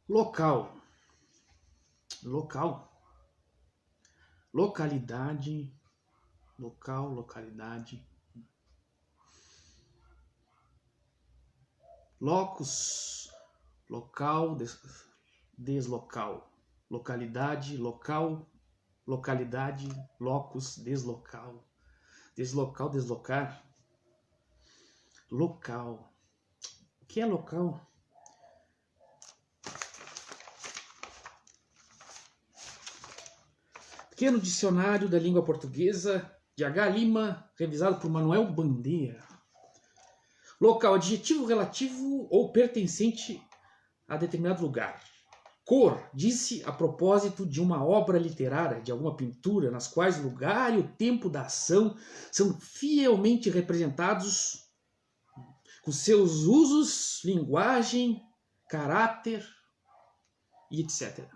Local. Local. Localidade. Local, localidade. Locus. Local, deslocal. Localidade, local, localidade, locus, deslocal. Deslocal, deslocar. Local. O que é local? Pequeno dicionário da língua portuguesa de H. Lima, revisado por Manuel Bandeira. Local, adjetivo relativo ou pertencente a determinado lugar. Cor, disse a propósito de uma obra literária, de alguma pintura, nas quais o lugar e o tempo da ação são fielmente representados com seus usos, linguagem, caráter e etc.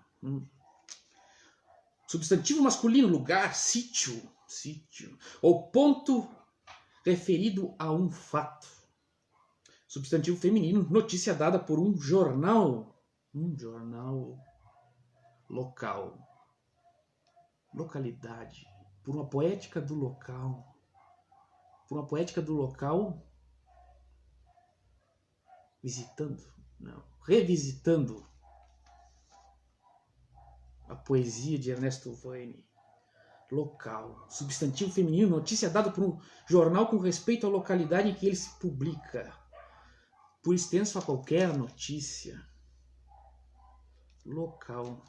Substantivo masculino, lugar, sítio, ou ponto referido a um fato. Substantivo feminino, notícia dada por um jornal local. Localidade, por uma poética do local. Por uma poética do local, visitando, não, revisitando a poesia de Ernesto Vaine. Local. Substantivo feminino, notícia dada por um jornal com respeito à localidade em que ele se publica. Por extenso a qualquer notícia. Local.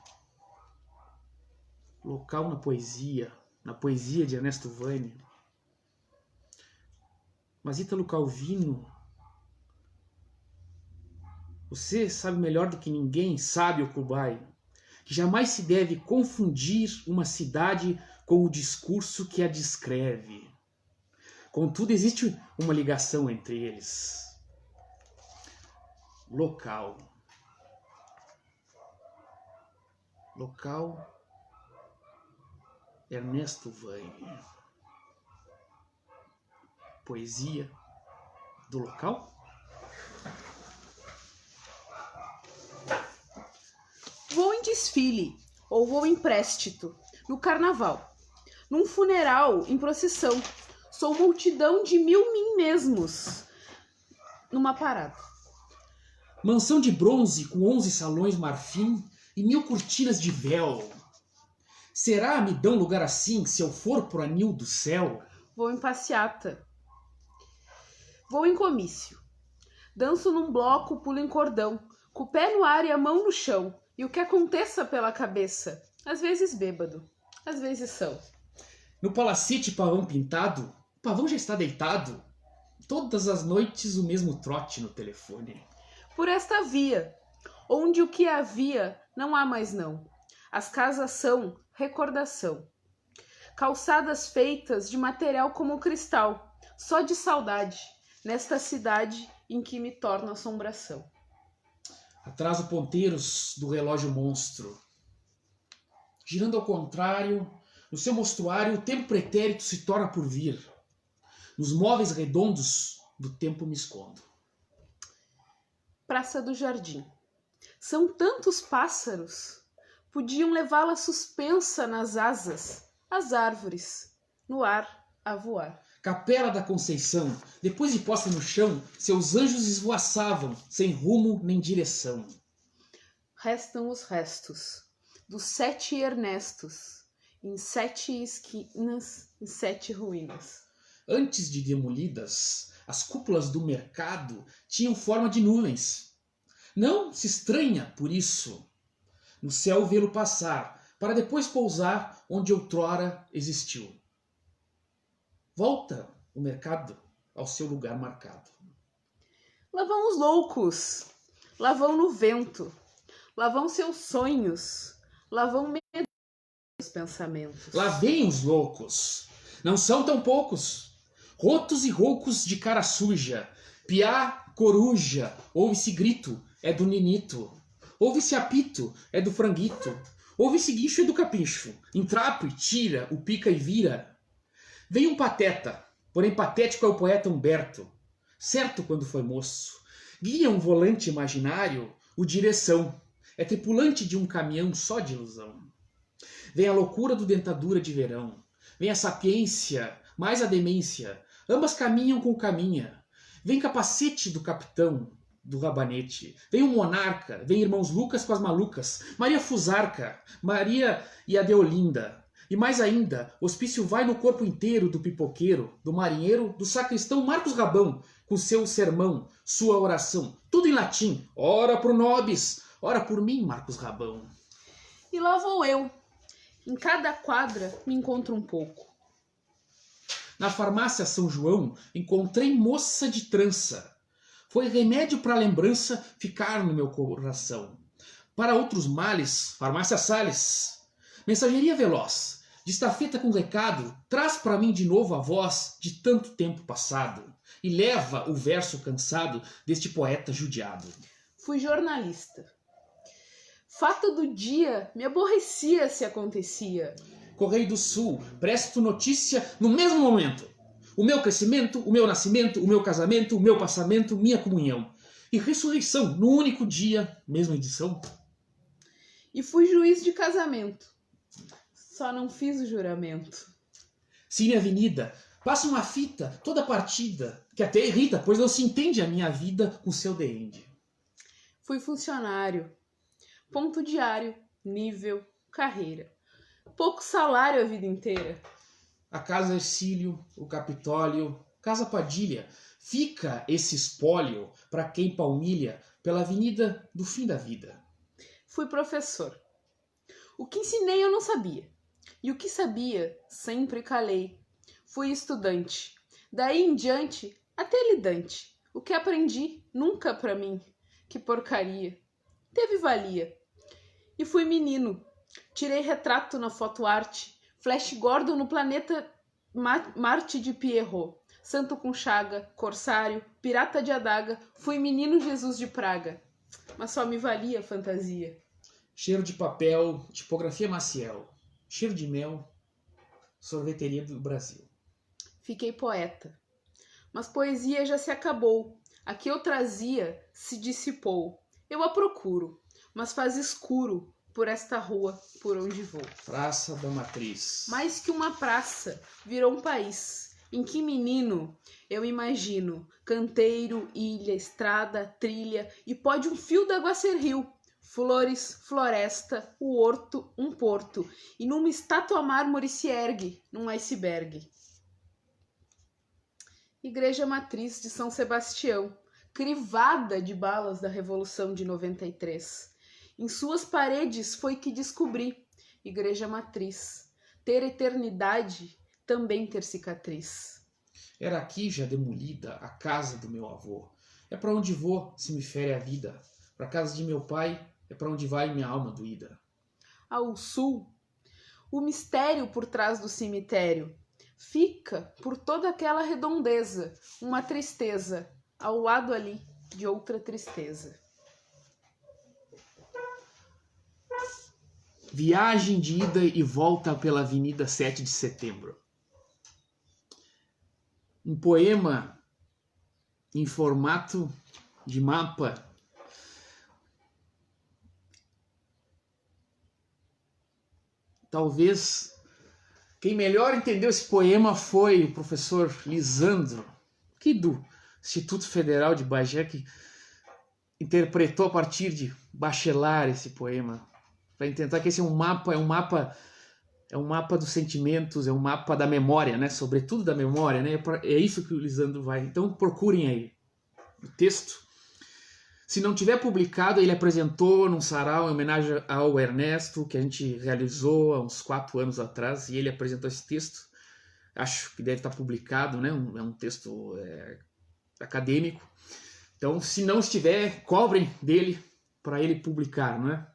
Local na poesia de Ernesto Vaine. Mas Ítalo Calvino, você sabe melhor do que ninguém, sábio Kubai, que jamais se deve confundir uma cidade com o discurso que a descreve. Contudo, existe uma ligação entre eles. Local. Local. Ernesto Vaine. Poesia do local? Vou em desfile, ou vou em préstito, no carnaval, num funeral, em procissão. Sou multidão de 1000 mim mesmos, numa parada. Mansão de bronze com 11 salões marfim e 1000 cortinas de véu. Será me dão lugar assim se eu for pro anil do céu? Vou em passeata. Vou em comício. Danço num bloco, pulo em cordão, com o pé no ar e a mão no chão. E o que aconteça pela cabeça, às vezes bêbado, às vezes são. No palacete pavão pintado, o pavão já está deitado. Todas as noites o mesmo trote no telefone. Por esta via, onde o que havia não há mais não. As casas são recordação. Calçadas feitas de material como cristal, só de saudade, nesta cidade em que me torno assombração. Atraso ponteiros do relógio monstro. Girando ao contrário, no seu mostruário o tempo pretérito se torna por vir. Nos móveis redondos do tempo me escondo. Praça do Jardim. São tantos pássaros. Podiam levá-la suspensa nas asas, as árvores, no ar a voar. Capela da Conceição, depois de posta no chão, seus anjos esvoaçavam, sem rumo nem direção. Restam os restos dos 7 Ernestos, em 7 esquinas, em 7 ruínas. Antes de demolidas, as cúpulas do mercado tinham forma de nuvens. Não se estranha por isso no céu vê-lo passar, para depois pousar onde outrora existiu. Volta o mercado ao seu lugar marcado. Lá vão os loucos, lá vão no vento, lá vão seus sonhos, lá vão medo dos pensamentos. Lá vêm os loucos, não são tão poucos, rotos e roucos de cara suja, piá, coruja, ouve-se grito, é do ninito, ouve-se apito, é do franguito, ouve-se guincho, é do capincho, entrapo e tira, o pica e vira. Vem um pateta, porém patético é o poeta Humberto, certo quando foi moço, guia um volante imaginário, o direção, é tripulante de um caminhão só de ilusão. Vem a loucura do dentadura de verão, vem a sapiência, mais a demência, ambas caminham com caminha. Vem capacete do capitão, do rabanete, vem o monarca, vem irmãos Lucas com as malucas, Maria Fusarca, Maria e a Deolinda. E mais ainda, hospício vai no corpo inteiro do pipoqueiro, do marinheiro, do sacristão Marcos Rabão, com seu sermão, sua oração, tudo em latim, ora pro nobis, ora por mim, Marcos Rabão. E lá vou eu. Em cada quadra me encontro um pouco. Na farmácia São João encontrei moça de trança. Foi remédio para a lembrança ficar no meu coração. Para outros males, farmácia Salles. Mensageria veloz, de estafeta com recado, traz para mim de novo a voz de tanto tempo passado. E leva o verso cansado deste poeta judiado. Fui jornalista. Fato do dia me aborrecia se acontecia. Correio do Sul, presto notícia no mesmo momento. O meu crescimento, o meu nascimento, o meu casamento, o meu passamento, minha comunhão. E ressurreição no único dia, mesma edição. E fui juiz de casamento. Só não fiz o juramento. Cine Avenida, passa uma fita toda partida, que até irrita, pois não se entende a minha vida com seu The End. Fui funcionário. Ponto diário, nível, carreira. Pouco salário a vida inteira. A Casa Ercílio, o Capitólio, Casa Padilha, fica esse espólio para quem palmilha pela avenida do fim da vida. Fui professor. O que ensinei eu não sabia. E o que sabia, sempre calei. Fui estudante. Daí em diante, até lidante. O que aprendi, nunca pra mim. Que porcaria. Teve valia. E fui menino. Tirei retrato na fotoarte. Flash Gordon no planeta Marte de Pierrot. Santo com chaga, corsário, pirata de adaga. Fui menino Jesus de Praga. Mas só me valia a fantasia. Cheiro de papel, tipografia Maciel. Cheiro de mel, sorveteria do Brasil. Fiquei poeta. Mas poesia já se acabou. A que eu trazia se dissipou. Eu a procuro, mas faz escuro por esta rua por onde vou. Praça da Matriz. Mais que uma praça, virou um país. Em que menino eu imagino canteiro, ilha, estrada, trilha e pode um fio d'água ser rio. Flores, floresta, o horto, um porto, e numa estátua mármore se ergue, num iceberg. Igreja Matriz de São Sebastião, crivada de balas da Revolução de 93. Em suas paredes foi que descobri, Igreja Matriz, ter eternidade, também ter cicatriz. Era aqui já demolida a casa do meu avô. É para onde vou se me fere a vida. Para casa de meu pai é para onde vai minha alma doída. Ao sul, o mistério por trás do cemitério fica por toda aquela redondeza, uma tristeza, ao lado ali de outra tristeza. Viagem de ida e volta pela Avenida 7 de Setembro. Um poema em formato de mapa. Talvez quem melhor entendeu esse poema foi o professor Lisandro, que do Instituto Federal de Bagé, que interpretou a partir de Bachelard esse poema, para tentar que esse é um mapa dos sentimentos, é um mapa da memória, né? Sobretudo da memória, né? É isso que o Lisandro vai. Então procurem aí o texto. Se não tiver publicado, ele apresentou num sarau em homenagem ao Ernesto, que a gente realizou há uns 4 anos atrás, e ele apresentou esse texto. Acho que deve estar publicado, né? É um texto acadêmico. Então, se não estiver, cobrem dele para ele publicar, não é?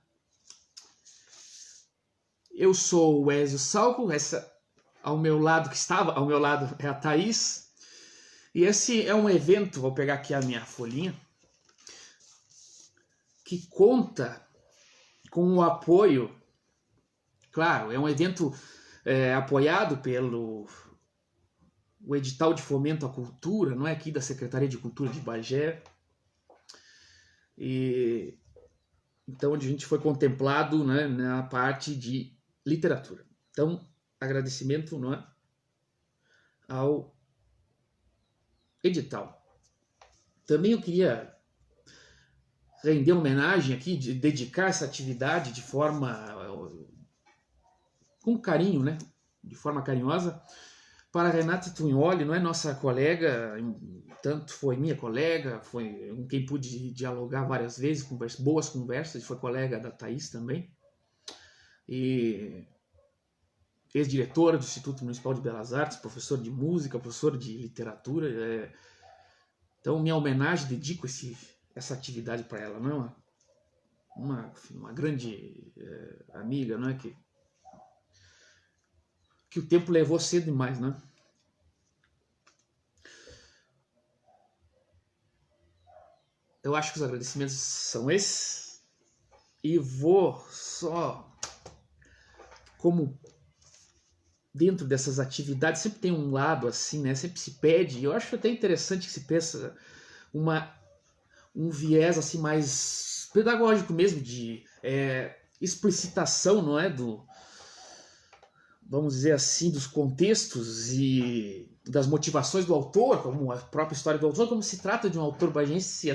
Eu sou o Ezio Salco, essa ao meu lado que estava, ao meu lado é a Thaís. E esse é um evento, vou pegar aqui a minha folhinha, que conta com o apoio, claro, é um evento apoiado pelo o edital de fomento à cultura, não é, aqui da Secretaria de Cultura de Bagé. E então onde a gente foi contemplado, né, na parte de literatura. Então, agradecimento, não é, ao edital. Também eu queria render homenagem aqui, de dedicar essa atividade de forma com carinho, né, de forma carinhosa, para Renata Tunholi, não é, nossa colega, tanto foi minha colega, foi com quem pude dialogar várias vezes, boas conversas, foi colega da Thaís também, e ex-diretora do Instituto Municipal de Belas Artes, professor de música, professor de literatura. Então, minha homenagem, dedico essa atividade para ela, não é uma grande amiga, não é, que o tempo levou cedo demais, né? Eu acho que os agradecimentos são esses. E vou só, como dentro dessas atividades, sempre tem um lado assim, né? Sempre se pede, eu acho até interessante que se pensa um viés assim mais pedagógico mesmo, de explicitação, não é? Vamos dizer assim, dos contextos e das motivações do autor, como a própria história do autor, como se trata de um autor bagense,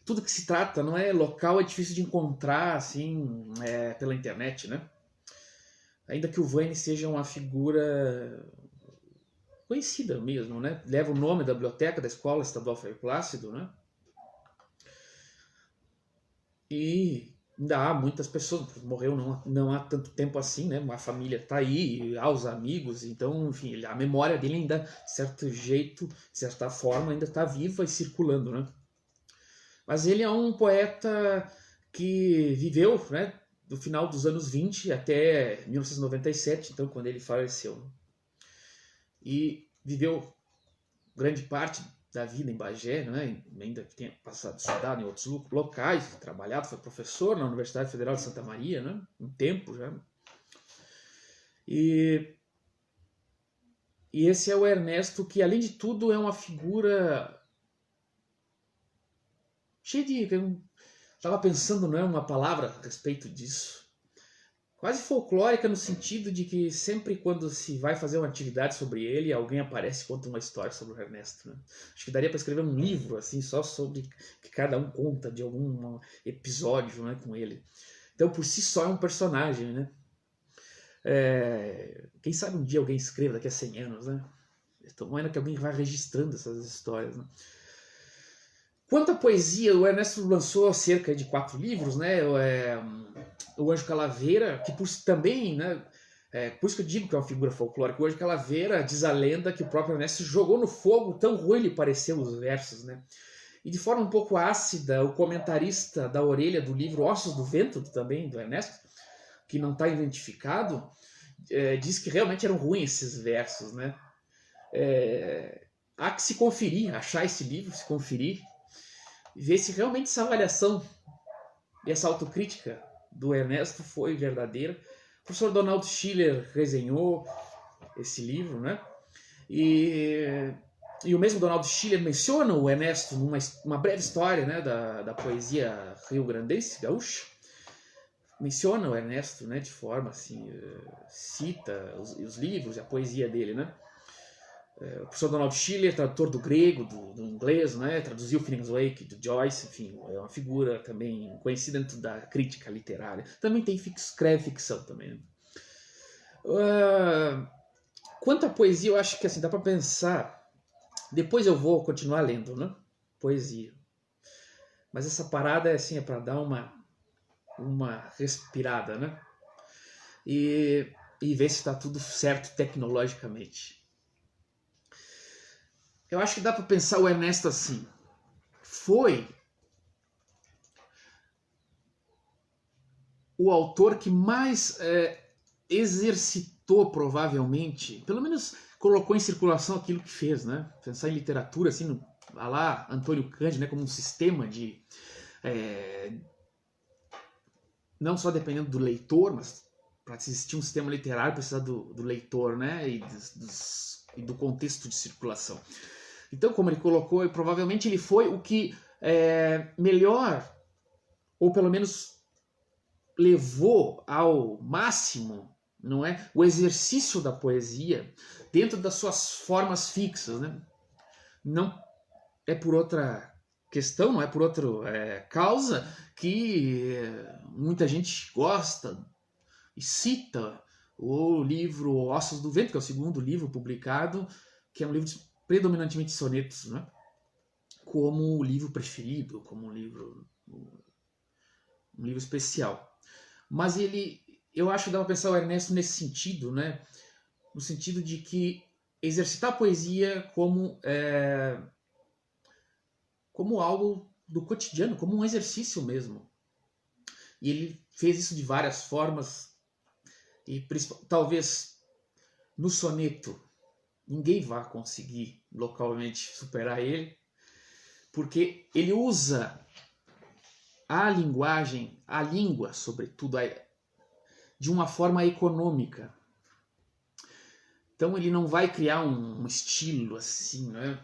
tudo que se trata, não é local, é difícil de encontrar assim pela internet, né? Ainda que o Vane seja uma figura conhecida mesmo, né? Leva o nome da biblioteca da Escola Estadual Frei Plácido, né? E ainda há muitas pessoas, morreu não há tanto tempo assim, né? A família está aí, há os amigos, então, enfim, a memória dele ainda, de certo jeito, de certa forma, ainda está viva e circulando, né? Mas ele é um poeta que viveu, né, do final dos anos 20 até 1997, então, quando ele faleceu. E viveu grande parte da vida em Bagé, né? Ainda que tenha passado estudado em outros locais, trabalhado, foi professor na Universidade Federal de Santa Maria, né? Um tempo já. E esse é o Ernesto, que além de tudo é uma figura cheia de... Estava pensando, não é uma palavra a respeito disso. Quase folclórica no sentido de que sempre quando se vai fazer uma atividade sobre ele, alguém aparece e conta uma história sobre o Ernesto, né? Acho que daria para escrever um livro assim só sobre que cada um conta de algum episódio, né, com ele. Então por si só é um personagem, né? Quem sabe um dia alguém escreva daqui a 100 anos, né? Tomara que alguém vá registrando essas histórias, né? Quanto à poesia, o Ernesto lançou cerca de 4 livros, né? O Anjo Calaveira, que também, né? Por isso que eu digo que é uma figura folclórica. O Anjo Calaveira, diz a lenda que o próprio Ernesto jogou no fogo, tão ruim lhe pareceram os versos, né? E de forma um pouco ácida, o comentarista da orelha do livro Ossos do Vento, também do Ernesto, que não está identificado, diz que realmente eram ruins esses versos, né? Há que se conferir, achar esse livro, se conferir, ver se realmente essa avaliação e essa autocrítica do Ernesto foi verdadeira. O professor Donaldo Schiller resenhou esse livro, né? E o mesmo Donaldo Schiller menciona o Ernesto numa breve história, né, da poesia rio-grandense, gaúcha. Menciona o Ernesto, né, de forma assim, cita os livros e a poesia dele, né? O professor Donald Schiller, tradutor do grego, do inglês, né? Traduziu Phoenix Wake, do Joyce, enfim, é uma figura também conhecida dentro da crítica literária. Também escreve ficção também. Né? Quanto à poesia, eu acho que assim, dá para pensar. Depois eu vou continuar lendo, né? Poesia. Mas essa parada assim, é para dar uma respirada, né? E ver se está tudo certo tecnologicamente. Eu acho que dá para pensar o Ernesto assim. Foi o autor que mais exercitou, provavelmente, pelo menos colocou em circulação aquilo que fez, né? Pensar em literatura, assim, lá Antônio Cândido, né, como um sistema de... não só dependendo do leitor, mas para existir um sistema literário precisa do leitor, né? E do contexto de circulação. Então, como ele colocou, provavelmente ele foi o que melhor, ou pelo menos levou ao máximo, não é, o exercício da poesia dentro das suas formas fixas, né? Não é por outra questão, não é por outra causa que muita gente gosta e cita o livro Ossos do Vento, que é o segundo livro publicado, que é um livro predominantemente de sonetos, né? Como o livro preferido, como um livro especial. Mas eu acho que dá para pensar o Ernesto nesse sentido, né? No sentido de que exercitar a poesia como algo do cotidiano, como um exercício mesmo. E ele fez isso de várias formas, e talvez no soneto ninguém vá conseguir localmente superar ele, porque ele usa a linguagem, a língua, sobretudo, de uma forma econômica. Então ele não vai criar um estilo assim, né,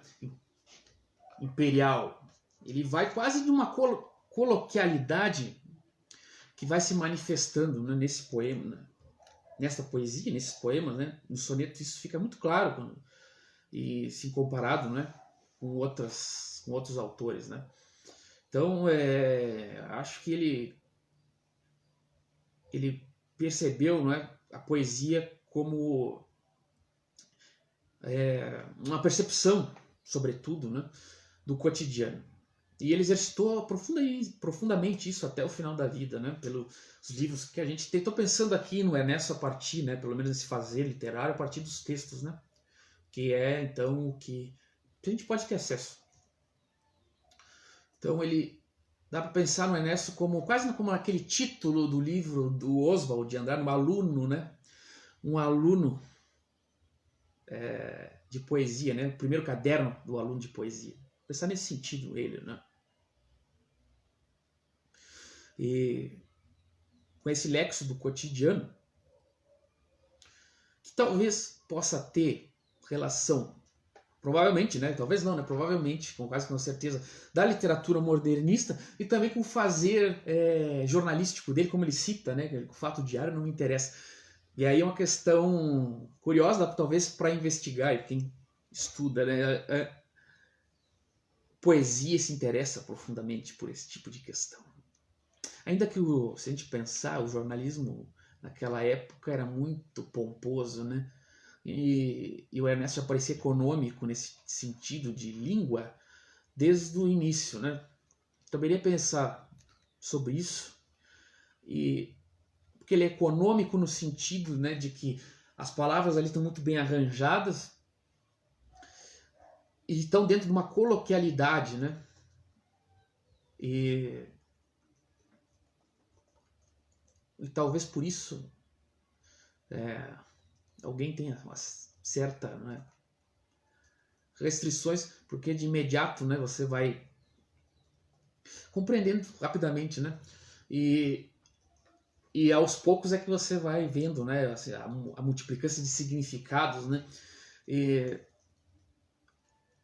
imperial. Ele vai quase de uma coloquialidade que vai se manifestando, né, nesse poema, né, nessa poesia, nesses poemas, né, no soneto isso fica muito claro e se comparado, né, com outros autores, né. Então acho que ele percebeu, né, a poesia como uma percepção, sobretudo, né, do cotidiano. E ele exercitou profundamente isso até o final da vida, né, pelos livros que a gente tem. Estou pensando aqui no Ernesto a partir, né, pelo menos nesse fazer literário, a partir dos textos, né, que é então o que a gente pode ter acesso. Então ele dá para pensar no Ernesto como quase como aquele título do livro do Oswald de Andrade, um aluno, né, um aluno de poesia, né, o primeiro caderno do aluno de poesia. Pensar nesse sentido ele, né. E com esse lexo do cotidiano, que talvez possa ter relação, provavelmente, né? Talvez não, né? Provavelmente, com quase com certeza, da literatura modernista e também com o fazer jornalístico dele, como ele cita, né? O fato diário não me interessa. E aí é uma questão curiosa, talvez, para investigar, e quem estuda, né? Poesia se interessa profundamente por esse tipo de questão. Ainda que, se a gente pensar, o jornalismo naquela época era muito pomposo, né? E o Ernesto já parecia econômico nesse sentido de língua desde o início, né? Também iria pensar sobre isso, porque ele é econômico no sentido, né, de que as palavras ali estão muito bem arranjadas e estão dentro de uma coloquialidade, né? E talvez por isso alguém tenha uma certa, né, restrições, porque de imediato, né, você vai compreendendo rapidamente, né? E aos poucos é que você vai vendo, né, assim, a multiplicância de significados, né? E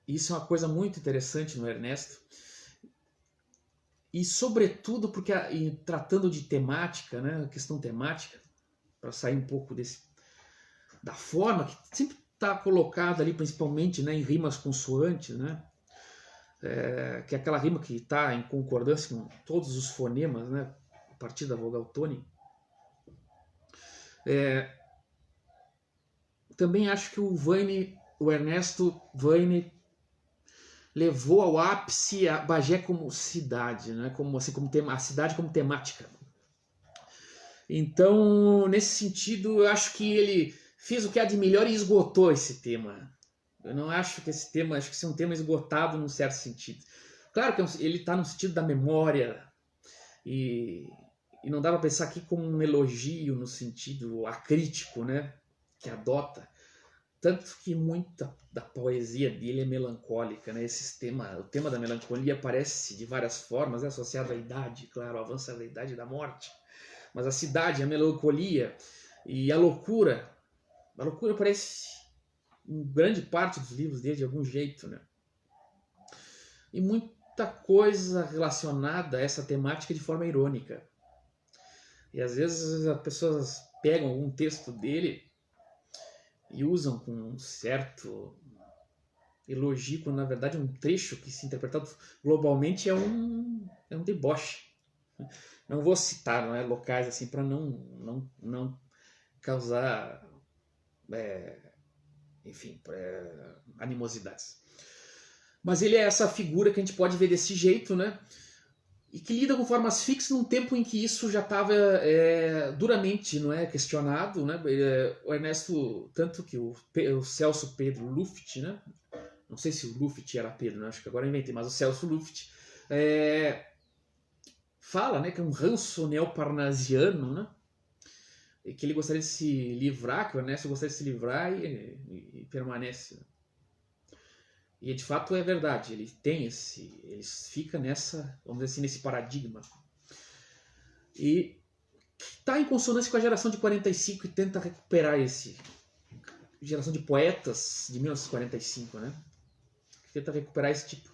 isso é uma coisa muito interessante no Ernesto. E sobretudo porque tratando de temática, né, questão temática, para sair um pouco da forma que sempre está colocada ali, principalmente, né, em rimas consoantes, né, que é aquela rima que está em concordância com todos os fonemas, né, a partir da vogal tônica. Também acho que o Ernesto Vaine levou ao ápice a Bagé como cidade, né, como a cidade como temática. Então, nesse sentido, eu acho que ele fez o que há de melhor e esgotou esse tema. Eu não acho que esse tema, acho que esse é um tema esgotado num certo sentido. Claro que ele está no sentido da memória e não dá para pensar aqui como um elogio no sentido acrítico, né, que adota. Tanto que muita da poesia dele é melancólica, né? O tema da melancolia aparece de várias formas, né? Associado à idade, claro, ao avanço da idade e da morte. Mas a cidade, a melancolia e a loucura aparece em grande parte dos livros dele de algum jeito, né? E muita coisa relacionada a essa temática de forma irônica. E às vezes as pessoas pegam algum texto dele e usam com um certo elogio, quando na verdade um trecho que, se interpretado globalmente, é um deboche. Não vou citar, não é, locais assim, para não causar, enfim, animosidades. Mas ele é essa figura que a gente pode ver desse jeito, né? E que lida com formas fixas num tempo em que isso já estava duramente, não é, questionado, né? O Ernesto, tanto que o Celso Pedro Luft, né? Não sei se o Luft era Pedro, né? Acho que agora eu inventei, mas o Celso Luft fala, né, que é um ranço neoparnasiano, né? E que ele gostaria de se livrar, que o Ernesto gostaria de se livrar e permanece. E de fato é verdade, ele fica nessa, vamos dizer assim, nesse paradigma. E está em consonância com a geração de 45 e tenta recuperar esse geração de poetas de 1945, né? Tenta recuperar esse tipo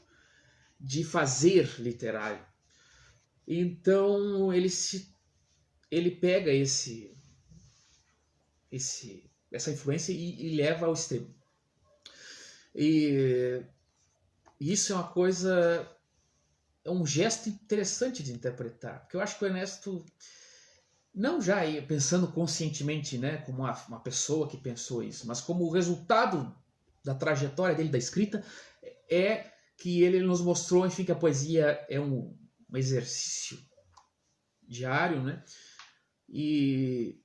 de fazer literário. Então ele pega essa influência e leva ao extremo. E isso é uma coisa, é um gesto interessante de interpretar, porque eu acho que o Ernesto, não já pensando conscientemente, né, como uma pessoa que pensou isso, mas como o resultado da trajetória dele, da escrita, é que ele nos mostrou, enfim, que a poesia é um exercício diário, né, e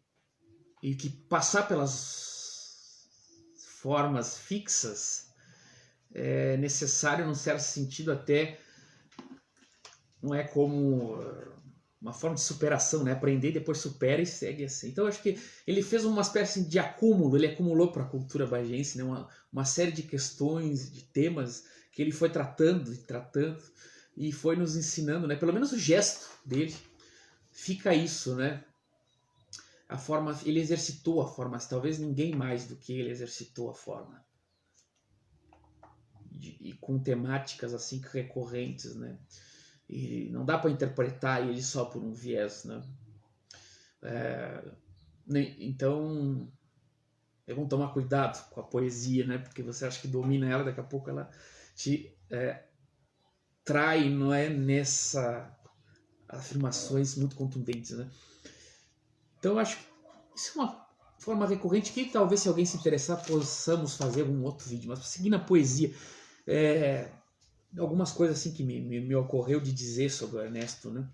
que passar pelas formas fixas é necessário, num certo sentido, até não é como uma forma de superação, né? Aprender, depois supera e segue assim. Então eu acho que ele fez uma espécie de acúmulo, ele acumulou para a cultura bagense, né? Uma série de questões, de temas que ele foi tratando e foi nos ensinando, né? Pelo menos o gesto dele fica isso, né? A forma, ele exercitou a forma, talvez ninguém mais do que ele exercitou a forma. E com temáticas assim recorrentes, né? E não dá para interpretar ele só por um viés, né? Então, vamos tomar cuidado com a poesia, né? Porque você acha que domina ela, daqui a pouco ela te trai, não é, nessa afirmações muito contundentes, né? Então, eu acho que isso é uma forma recorrente que talvez, se alguém se interessar, possamos fazer um outro vídeo. Mas seguindo a poesia, algumas coisas assim que me ocorreu de dizer sobre o Ernesto, né?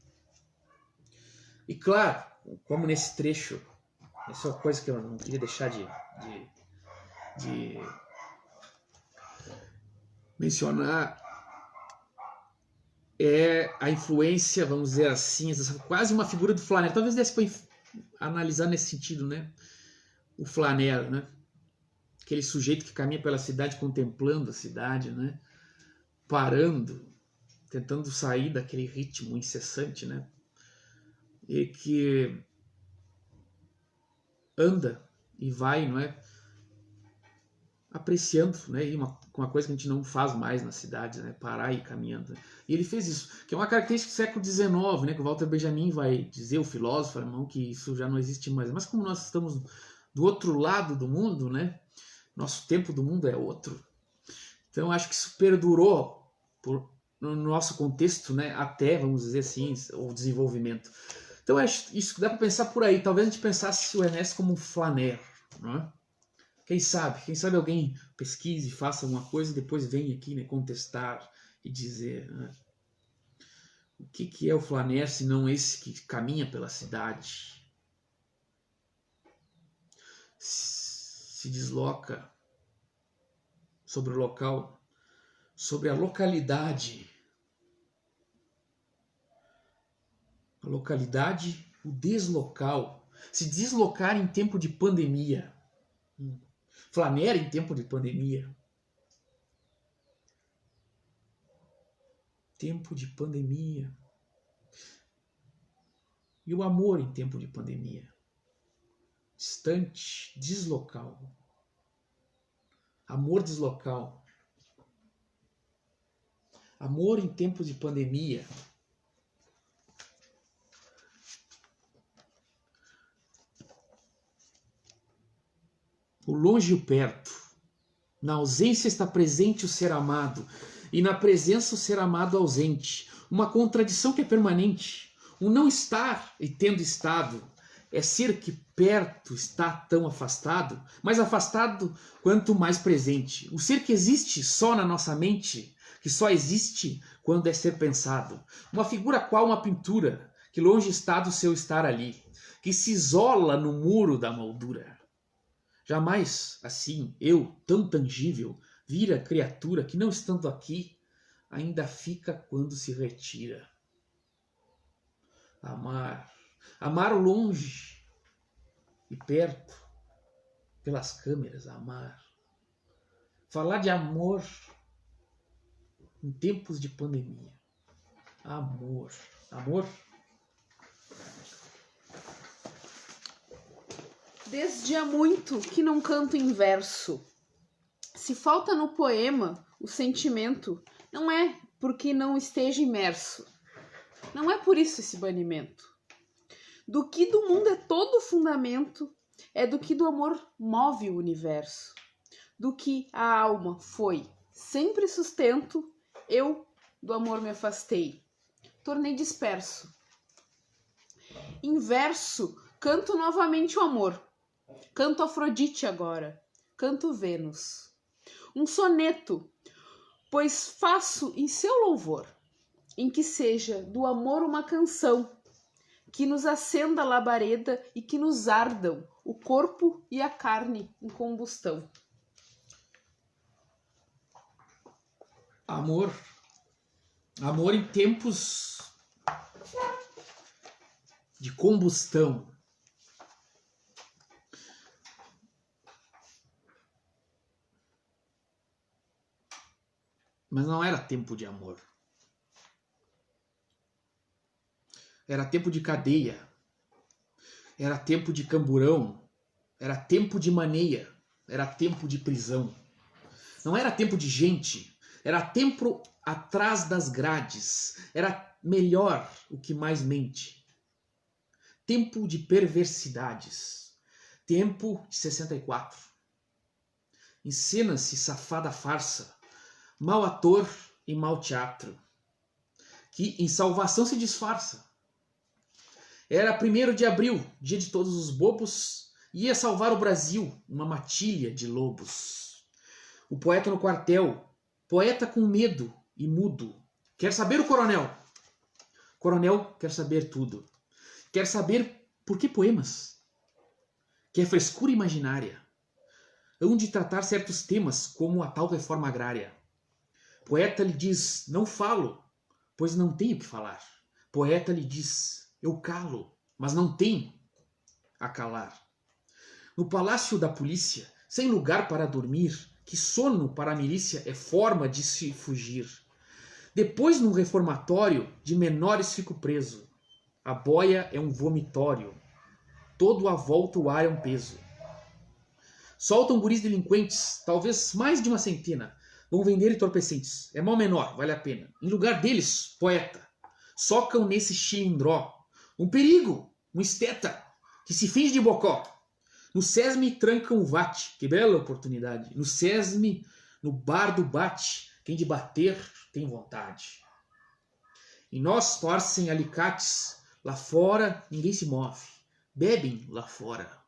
E claro, como nesse trecho, essa é uma coisa que eu não queria deixar de mencionar, é a influência, vamos dizer assim, quase uma figura do Flaner. Talvez desse para analisar nesse sentido, né? O Flaner, né? Aquele sujeito que caminha pela cidade contemplando a cidade, né? Parando, tentando sair daquele ritmo incessante, né? E que anda e vai, não é? Apreciando, né? E uma coisa que a gente não faz mais nas cidades, né? Parar e ir caminhando. E ele fez isso, que é uma característica do século XIX, né? Que o Walter Benjamin vai dizer, o filósofo alemão, que isso já não existe mais. Mas como nós estamos do outro lado do mundo, né? Nosso tempo do mundo é outro. Então acho que isso perdurou no nosso contexto, né? Até, vamos dizer assim, o desenvolvimento. Então acho isso dá para pensar por aí. Talvez a gente pensasse o Ernesto como um Flaner, não é? Quem sabe alguém pesquise, faça alguma coisa e depois vem aqui, né, contestar e dizer, né, o que é o Flaner se não esse que caminha pela cidade, se desloca sobre o local, sobre a localidade, o deslocal, se deslocar em tempo de pandemia. Flaner em tempo de pandemia. Tempo de pandemia. E o amor em tempo de pandemia. Distante, deslocal. Amor deslocal. Amor em tempo de pandemia. o longe e o perto. Na ausência está presente o ser amado, e na presença o ser amado ausente. Uma contradição que é permanente. O não estar e tendo estado é ser que perto está tão afastado, mais afastado quanto mais presente. O ser que existe só na nossa mente, que só existe quando é ser pensado. Uma figura qual uma pintura, que longe está do seu estar ali, que se isola no muro da moldura. Jamais, assim, eu, tão tangível, vira criatura que não estando aqui, ainda fica quando se retira. Amar, amar o longe e perto, pelas câmeras, amar. Falar de amor em tempos de pandemia. Amor, amor. Desde há muito que não canto em verso. Se falta no poema o sentimento, não é porque não esteja imerso. Não é por isso esse banimento. Do que do mundo é todo o fundamento, é do que do amor move o universo. Do que a alma foi sempre sustento, eu do amor me afastei, tornei disperso. Em verso, canto novamente o amor. Canto Afrodite agora, canto Vênus. Um soneto, pois faço em seu louvor, em que seja do amor uma canção, que nos acenda a labareda e que nos ardam o corpo e a carne em combustão. Amor. Amor em tempos de combustão. Mas não era tempo de amor. Era tempo de cadeia. Era tempo de camburão. Era tempo de maneia. Era tempo de prisão. Não era tempo de gente. Era tempo atrás das grades. Era melhor o que mais mente. Tempo de perversidades. Tempo de 64. Encena-se safada farsa. Mau ator e mau teatro, que em salvação se disfarça. Era 1º de abril, dia de todos os bobos, e ia salvar o Brasil, uma matilha de lobos. O poeta no quartel, poeta com medo e mudo, quer saber o coronel. Coronel quer saber tudo. Quer saber por que poemas? Quer frescura imaginária. Hão de tratar certos temas, como a tal reforma agrária. Poeta lhe diz, não falo, pois não tenho que falar. Poeta lhe diz, eu calo, mas não tenho a calar. No palácio da polícia, sem lugar para dormir, que sono para a milícia é forma de se fugir. Depois, no reformatório, de menores fico preso. A boia é um vomitório, todo à volta o ar é um peso. Soltam guris delinquentes, talvez mais de uma centena, vão vender entorpecentes. É mal menor, vale a pena. Em lugar deles, poeta, socam nesse chilindró. Um perigo, um esteta, que se finge de bocó. No sesme trancam o vate, que bela oportunidade. No sesme, no bar do bate, quem de bater tem vontade. Em nós torcem alicates, lá fora ninguém se move. Bebem lá fora.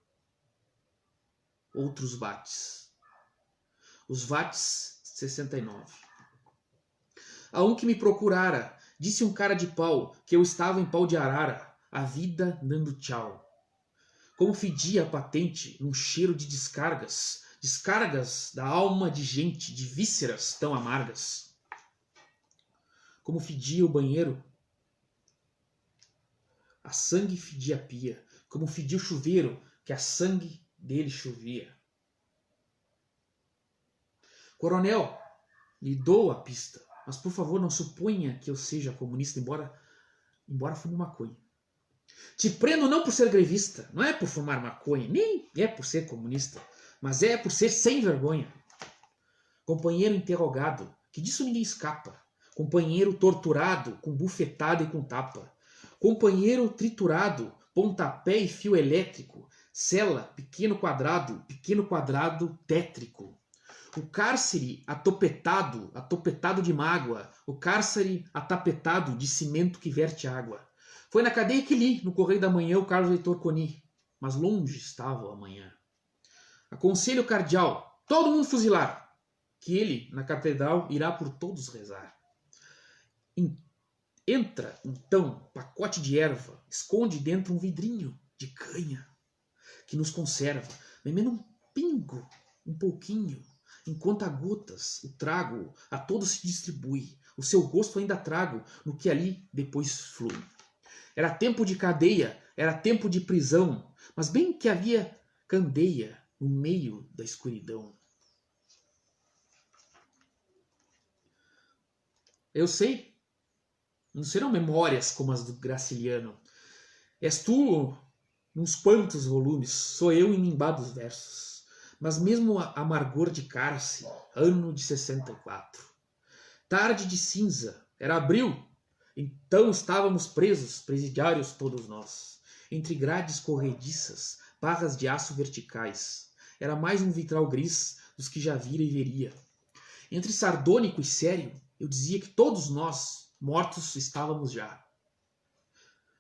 Outros vates. Os vates 69. A um que me procurara, disse um cara de pau que eu estava em pau de arara, a vida dando tchau. Como fedia a patente num cheiro de descargas, descargas da alma de gente, de vísceras tão amargas. Como fedia o banheiro, a sangue fedia a pia, como fedia o chuveiro, que a sangue dele chovia. Coronel, lhe dou a pista, mas por favor não suponha que eu seja comunista, embora fume maconha. Te prendo não por ser grevista, não é por fumar maconha, nem é por ser comunista, mas é por ser sem vergonha. Companheiro interrogado, que disso ninguém escapa. Companheiro torturado, com bufetada e com tapa. Companheiro triturado, pontapé e fio elétrico, Cela, pequeno quadrado tétrico. O cárcere atopetado de mágoa, o cárcere atapetado de cimento que verte água. Foi na cadeia que li, no Correio da Manhã, o Carlos Heitor Coni, mas longe estava o amanhã. Aconselho o cardeal, todo mundo fuzilar, que ele, na catedral, irá por todos rezar. Entra, então, pacote de erva, esconde dentro um vidrinho de canha, que nos conserva, bebendo um pingo, um pouquinho, enquanto a gotas o trago a todos se distribui, o seu gosto ainda trago no que ali depois flui. Era tempo de cadeia, era tempo de prisão, mas bem que havia candeia no meio da escuridão. Eu sei, não serão memórias como as do Graciliano. És tu uns quantos volumes, sou eu em nimbados versos, mas mesmo amargor de cárcere, ano de 64. Tarde de cinza, era abril, então estávamos presos, presidiários todos nós, entre grades corrediças, barras de aço verticais. Era mais um vitral gris dos que já vira e veria. Entre sardônico e sério, eu dizia que todos nós, mortos, estávamos já.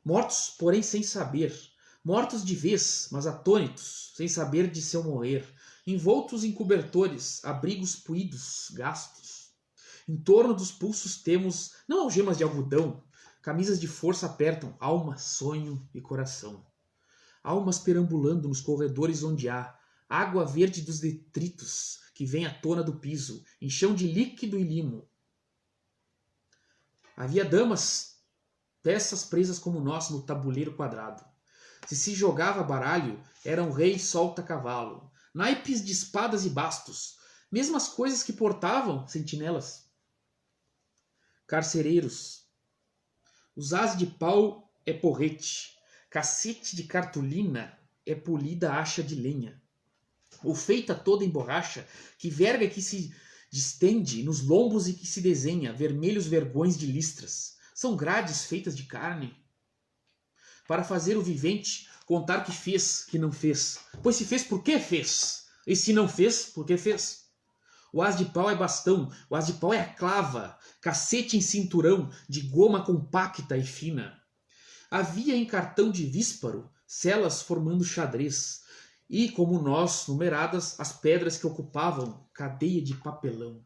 Mortos, porém, sem saber. Mortos de vez, mas atônitos, sem saber de seu morrer. Envoltos em cobertores, abrigos puídos, gastos. Em torno dos pulsos temos, não algemas de algodão, camisas de força apertam alma, sonho e coração. Almas perambulando nos corredores onde há água verde dos detritos que vem à tona do piso, em chão de líquido e limo. Havia damas, peças presas como nós no tabuleiro quadrado. Se jogava baralho, eram rei solta-cavalo, naipes de espadas e bastos, mesmas coisas que portavam sentinelas. Carcereiros. Os ás de pau é porrete, cacete de cartolina é polida acha de lenha. Ou feita toda em borracha, que verga que se distende nos lombos e que se desenha vermelhos vergões de listras. São grades feitas de carne. Para fazer o vivente contar que fez, que não fez. Pois se fez, por que fez? E se não fez, por que fez? O ás de pau é bastão, o ás de pau é a clava, cacete em cinturão, de goma compacta e fina. Havia em cartão de vísparo celas formando xadrez, e, como nós, numeradas as pedras que ocupavam cadeia de papelão.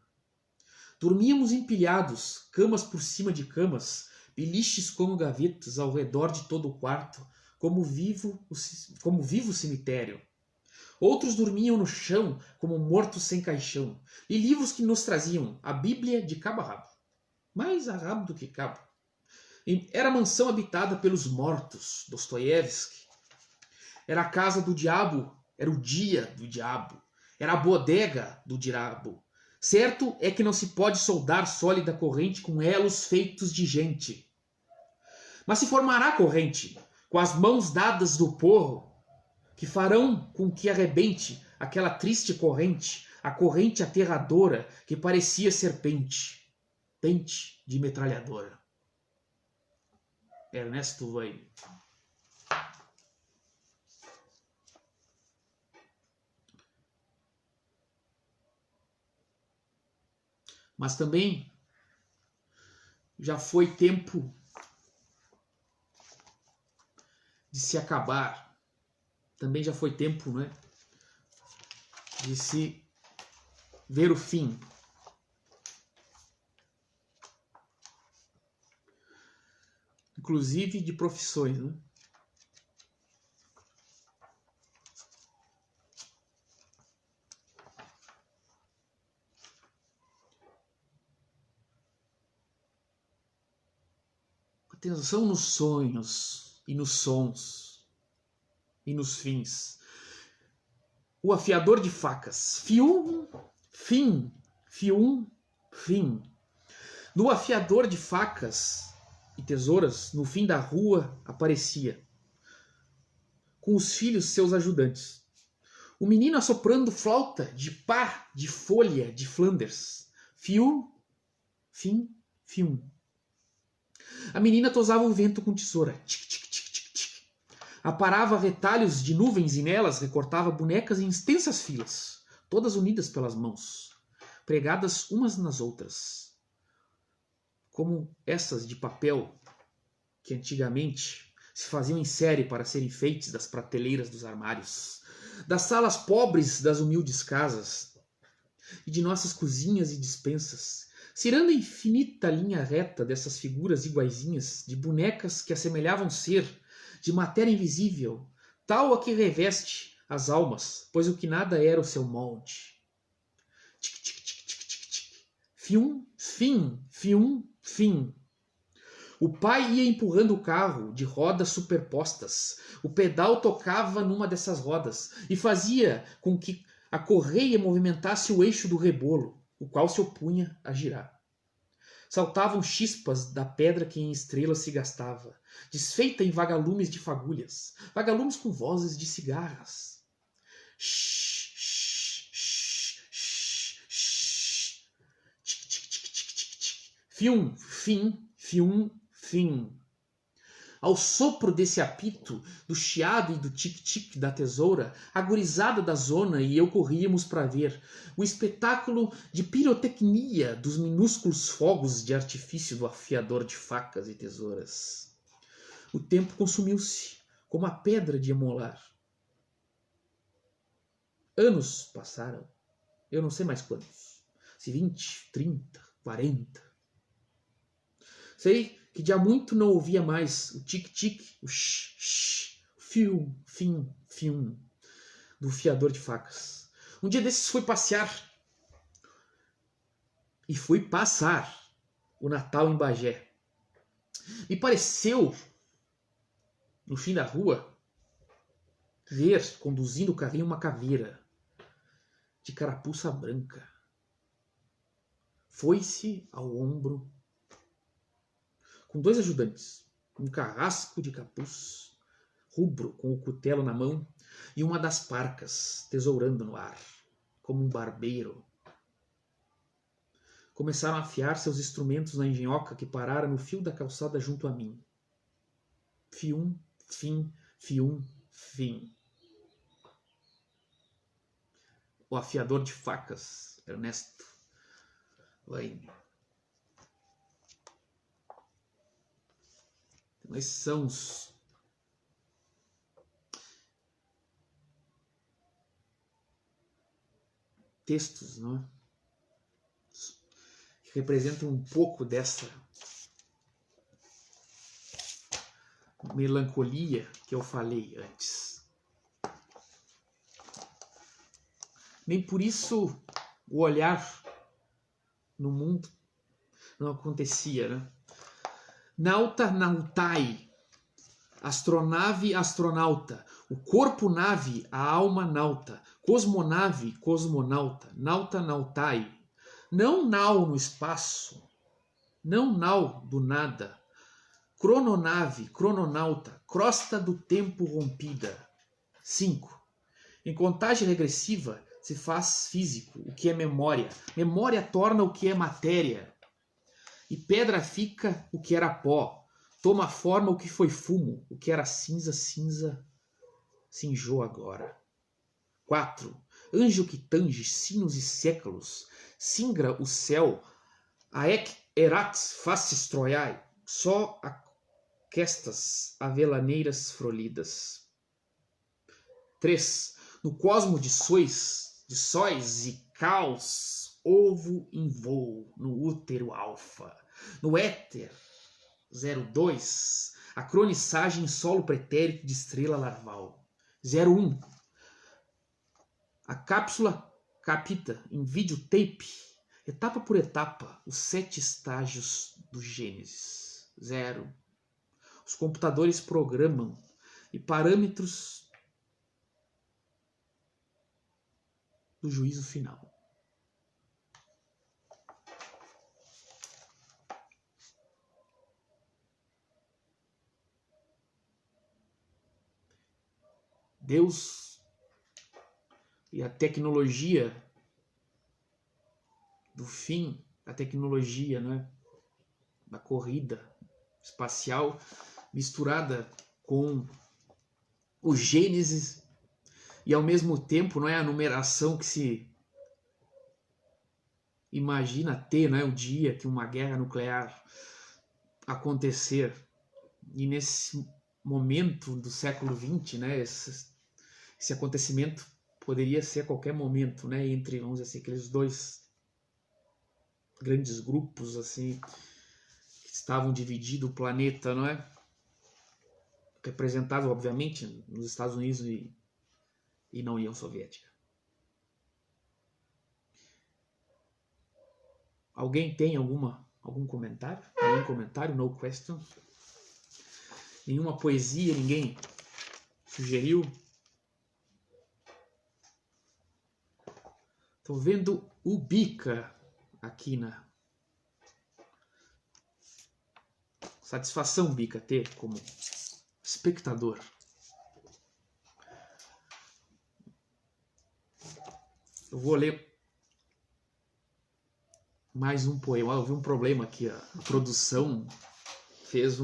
Dormíamos empilhados, camas por cima de camas, beliches como gavetas ao redor de todo o quarto, como vivo cemitério. Outros dormiam no chão como mortos sem caixão, e livros que nos traziam a Bíblia de cabo a rabo, mais a rabo do que cabo. Era a mansão habitada pelos mortos, Dostoiévski. Era a casa do diabo, era o dia do diabo, era a bodega do diabo. Certo é que não se pode soldar sólida corrente com elos feitos de gente. Mas se formará corrente, com as mãos dadas do porro, que farão com que arrebente aquela triste corrente, a corrente aterradora que parecia serpente, pente de metralhadora. Ernesto Vaile. Mas também já foi tempo de se acabar. Também já foi tempo, né, de se ver o fim. Inclusive de profissões, né? Atenção nos sonhos e nos sons e nos fins. O afiador de facas. Fium, fim. Fium, fim. No afiador de facas e tesouras, no fim da rua, aparecia, com os filhos seus ajudantes. O menino assoprando flauta de pá, de folha, de Flanders. Fium, fim, fium. A menina tosava o vento com tesoura. Tic, tic, tic, tic, tic. Aparava retalhos de nuvens e nelas recortava bonecas em extensas filas, todas unidas pelas mãos, pregadas umas nas outras, como essas de papel que antigamente se faziam em série para ser enfeites das prateleiras dos armários, das salas pobres das humildes casas e de nossas cozinhas e despensas, cirando a infinita linha reta dessas figuras iguaizinhas de bonecas que assemelhavam ser de matéria invisível, tal a que reveste as almas, pois o que nada era o seu molde. Tic, tic, tic, tic, tic, tic. Fium, fim, fium, fim. O pai ia empurrando o carro de rodas superpostas. O pedal tocava numa dessas rodas e fazia com que a correia movimentasse o eixo do rebolo, o qual se opunha a girar. Saltavam chispas da pedra que em estrelas se gastava, desfeita em vagalumes de fagulhas, vagalumes com vozes de cigarras. Shhh, shhh, shhh, shhh, shhh. Tic, tic, tic, tic, tic, tic. Fium, fim, fium, fim. Ao sopro desse apito, do chiado e do tic-tic da tesoura, a gurizada da zona e eu corríamos para ver o espetáculo de pirotecnia dos minúsculos fogos de artifício do afiador de facas e tesouras. O tempo consumiu-se, como a pedra de emolar. Anos passaram, eu não sei mais quantos, se 20, 30, 40. Sei que de há muito não ouvia mais o tic-tic, o shh, fium, fim, fium, do fiador de facas. Um dia desses fui passear e fui passar o Natal em Bagé. Me pareceu, no fim da rua, ver, conduzindo o carrinho, uma caveira de carapuça branca. Foi-se ao ombro com 2 ajudantes, um carrasco de capuz, rubro com o cutelo na mão e uma das parcas tesourando no ar, como um barbeiro. Começaram a afiar seus instrumentos na engenhoca que parara no fio da calçada junto a mim. Fium, fim, fium, fim. O afiador de facas, Ernesto Laine. Esses são os textos, não é? Que representam um pouco dessa melancolia que eu falei antes. Nem por isso o olhar no mundo não acontecia, né? Nauta, nautai, astronave, astronauta, o corpo nave, a alma nauta, cosmonave, cosmonauta, nauta, nautai, não nau no espaço, não nau do nada, crononave, crononauta, crosta do tempo rompida. 5. Em contagem regressiva se faz físico o que é memória, memória torna o que é matéria, e pedra fica o que era pó, toma forma o que foi fumo, o que era cinza, cinza, cinjou agora. 4. Anjo que tange sinos e séculos, singra o céu, aec erat faces troiae, só aquestas avelaneiras frolidas. 3. No cosmo de sóis e caos, ovo em voo, no útero alfa, no éter 02, a cronissagem em solo pretérito de estrela larval. 01. A cápsula capta em videotape, etapa por etapa, os 7 estágios do Gênesis. 0. Os computadores programam e parâmetros do juízo final. Deus e a tecnologia do fim, a tecnologia, né, da corrida espacial misturada com o Gênesis, e ao mesmo tempo não é a numeração que se imagina ter, não é o dia que uma guerra nuclear acontecer. E nesse momento do século XX, né, esse acontecimento poderia ser a qualquer momento, né, entre, vamos dizer assim, aqueles dois grandes grupos assim que estavam dividindo o planeta, não é? Representados, obviamente, nos Estados Unidos e na União Soviética. Alguém tem algum comentário? Nenhum comentário? No question? Nenhuma poesia? Ninguém sugeriu? Tô vendo o Bica aqui na... Satisfação, Bica, ter como espectador. Eu vou ler mais um poema. Eu vi um problema aqui. A produção fez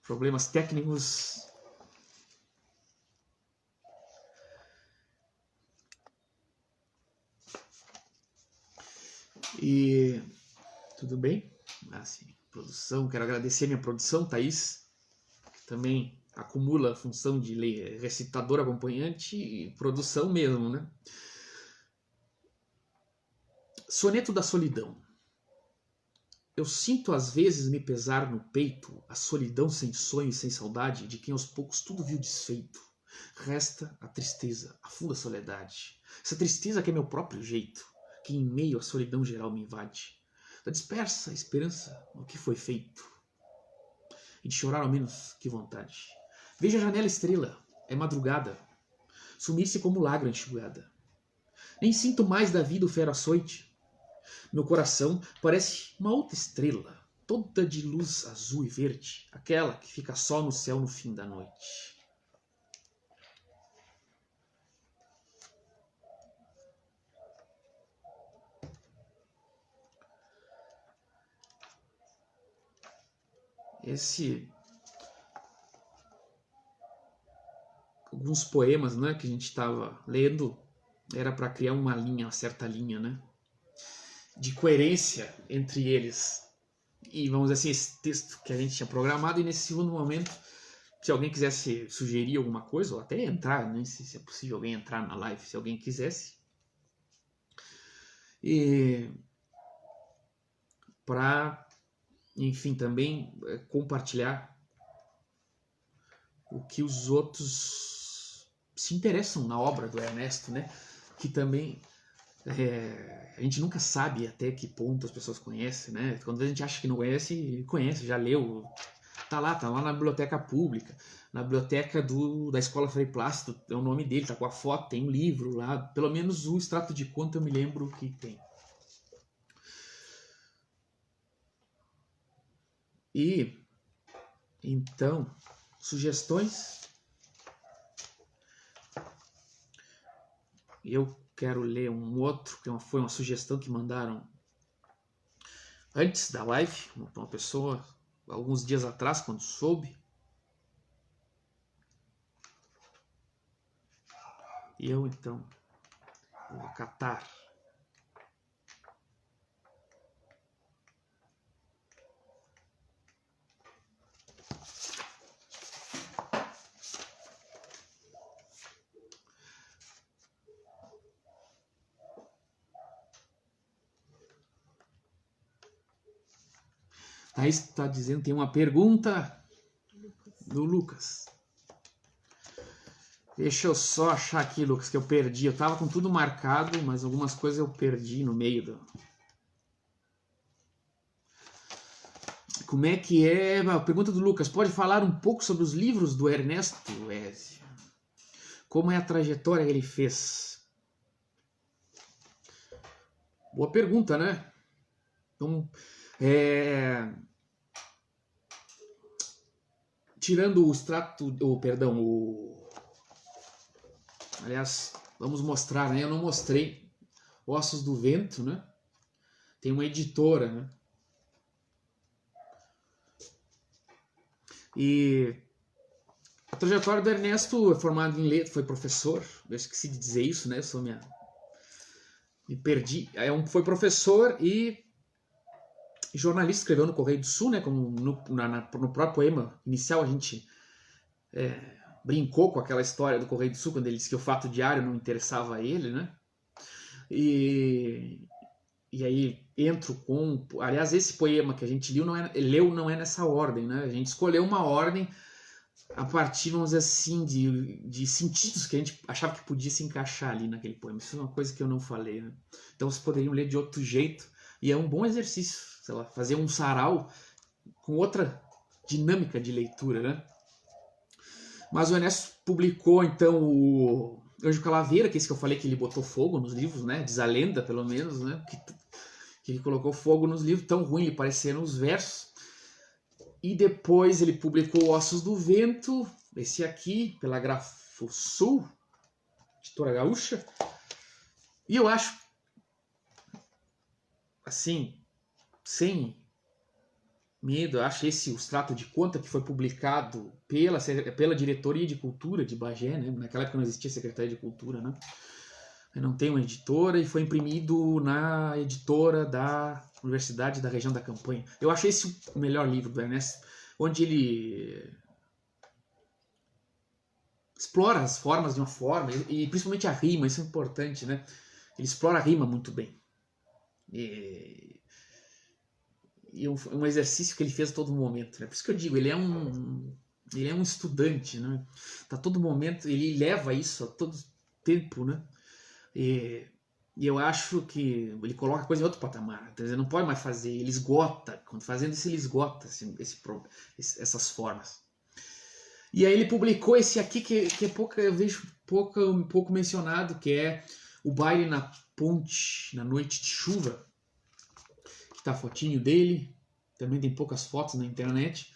problemas técnicos. E tudo bem? Assim, produção, quero agradecer minha produção, Thaís, que também acumula a função de recitador acompanhante e produção mesmo, né? Soneto da solidão. Eu sinto às vezes me pesar no peito a solidão sem sonho e sem saudade de quem aos poucos tudo viu desfeito. Resta a tristeza, a funda soledade. Essa tristeza que é meu próprio jeito, que em meio à solidão geral me invade. Da dispersa esperança no que foi feito. E de chorar ao menos, que vontade. Veja a janela estrela, é madrugada. Sumir-se como lágrima enxugada. Nem sinto mais da vida o fero açoite. Meu coração parece uma outra estrela, toda de luz azul e verde, aquela que fica só no céu no fim da noite. Alguns poemas, né, que a gente estava lendo, era para criar uma certa linha, né, de coerência entre eles. E vamos dizer assim, esse texto que a gente tinha programado, e nesse segundo momento, se alguém quisesse sugerir alguma coisa, ou até entrar, nem sei se é possível alguém entrar na live, se alguém quisesse, e para, enfim, também compartilhar o que os outros se interessam na obra do Ernesto, né? Que também a gente nunca sabe até que ponto as pessoas conhecem, né? Quando a gente acha que não conhece, conhece, já leu, tá lá na biblioteca pública, na biblioteca da Escola Frei Plácido, é o nome dele, tá com a foto, tem um livro lá, pelo menos o extrato de conta eu me lembro que tem. E então, sugestões. Eu quero ler um outro, que foi uma sugestão que mandaram antes da live, uma pessoa, alguns dias atrás, quando soube. E eu, então, vou acatar. Aí está dizendo, tem uma pergunta do Lucas. Deixa eu só achar aqui, Lucas, que eu perdi. Eu tava com tudo marcado, mas algumas coisas eu perdi no meio do... Como é que é? A pergunta do Lucas. Pode falar um pouco sobre os livros do Ernesto Ezio? Como é a trajetória que ele fez? Boa pergunta, né? Então, tirando o extrato, aliás, vamos mostrar, né? Eu não mostrei Ossos do Vento, né? Tem uma editora, né? E a trajetória do Ernesto é formado em letras, foi professor, eu esqueci de dizer isso, né? Me perdi. Foi professor e jornalista, escreveu no Correio do Sul, né? Como no próprio poema inicial a gente brincou com aquela história do Correio do Sul, quando ele disse que o fato diário não interessava a ele, né? E aí entro com... Aliás, esse poema que a gente leu não é nessa ordem, né? A gente escolheu uma ordem a partir, vamos dizer assim, de sentidos que a gente achava que podia se encaixar ali naquele poema. Isso é uma coisa que eu não falei, né? Então vocês poderiam ler de outro jeito. E é um bom exercício, sei lá, fazer um sarau com outra dinâmica de leitura, né? Mas o Ernesto publicou, então, o Anjo Calaveira, que é esse que eu falei que ele botou fogo nos livros, né? Diz a lenda, pelo menos, né? Que ele colocou fogo nos livros, tão ruim lhe pareceram os versos. E depois ele publicou Ossos do Vento, esse aqui, pela Grafo Sul, editora gaúcha. E eu acho, assim, sem medo, eu acho esse O Extrato de Conta, que foi publicado pela Diretoria de Cultura de Bagé, né? Naquela época não existia Secretaria de Cultura, né? Não tem uma editora, e foi imprimido na editora da Universidade da Região da Campanha. Eu acho esse o melhor livro do Ernesto, onde ele explora as formas de uma forma, e principalmente a rima, isso é importante, né? Ele explora a rima muito bem. E um exercício que ele fez a todo momento, né? Por isso que eu digo, ele é um estudante, né? A todo momento, ele leva isso a todo tempo, né? E eu acho que ele coloca a coisa em outro patamar. Ele não pode mais fazer, ele esgota. Fazendo isso, ele esgota essas formas. E aí ele publicou esse aqui, que eu vejo pouco mencionado, que é O Baile na Ponte, na Noite de Chuva. Que tá a fotinho dele. Também tem poucas fotos na internet.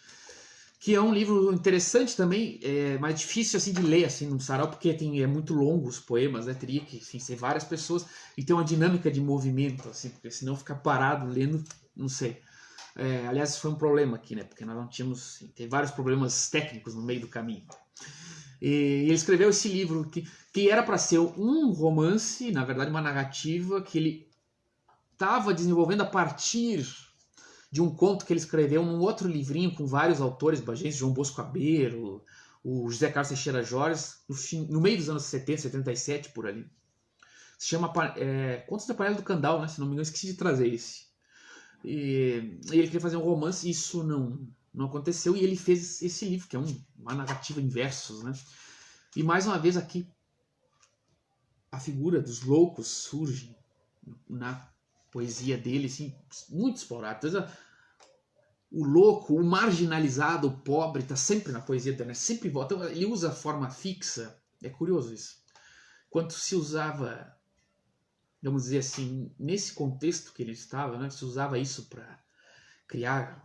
Que é um livro interessante também, mais difícil assim de ler assim num sarau, porque é muito longo os poemas, né? Teria que assim, ser várias pessoas e ter uma dinâmica de movimento, assim, porque senão ficar parado lendo, não sei. Aliás, isso foi um problema aqui, né? Porque nós não tínhamos, assim, tem vários problemas técnicos no meio do caminho. E ele escreveu esse livro que era para ser um romance, na verdade uma narrativa que ele estava desenvolvendo a partir de um conto que ele escreveu num outro livrinho com vários autores bagenses, João Bosco Abeiro, o José Carlos Teixeira Jorge, no meio dos anos 70, 77, por ali. Se chama Contos da Panela do Candal, né? Se não me engano, esqueci de trazer esse. E ele queria fazer um romance e isso não aconteceu, e ele fez esse livro, que é uma narrativa em versos, né? E mais uma vez aqui, a figura dos loucos surge na poesia dele, assim, muito explorado. O louco, o marginalizado, o pobre, está sempre na poesia dele, né? Sempre volta. Ele usa a forma fixa. É curioso isso. Enquanto se usava, vamos dizer assim, nesse contexto que ele estava, né, se usava isso para criar